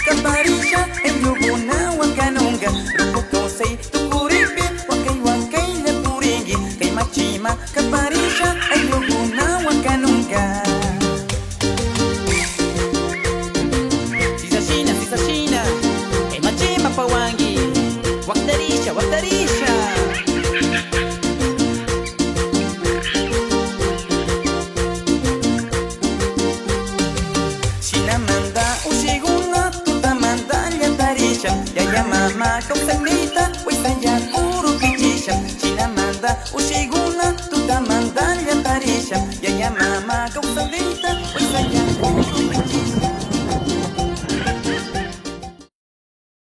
kaparisha enyuguna wakanunga rukuko sei tukuripi wakai wakai le puringi kay machima kaparisha enyuguna wakanunga sisa shina kay machima pawangi waktarisha waktarisha Yaya mama kausalita Waisaya uru kichisha Chinamanda ushiguna Tutamanda yatarisha Yaya mama kausalita